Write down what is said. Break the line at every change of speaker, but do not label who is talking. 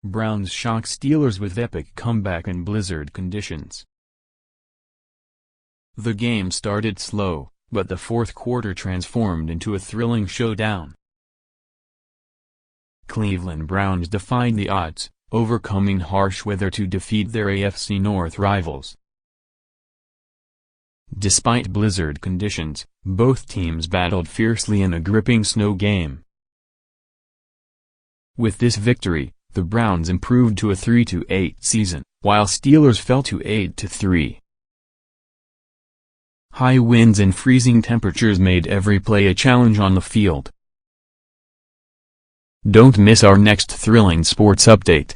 Browns shock Steelers with epic comeback in blizzard conditions. The game started slow, but the fourth quarter transformed into a thrilling showdown. Cleveland Browns defied the odds, overcoming harsh weather to defeat their AFC North rivals. Despite blizzard conditions, both teams battled fiercely in a gripping snow game. With this victory, the Browns improved to a 3-8 season, while Steelers fell to 8-3. High winds and freezing temperatures made every play a challenge on the field. Don't miss our next thrilling sports update.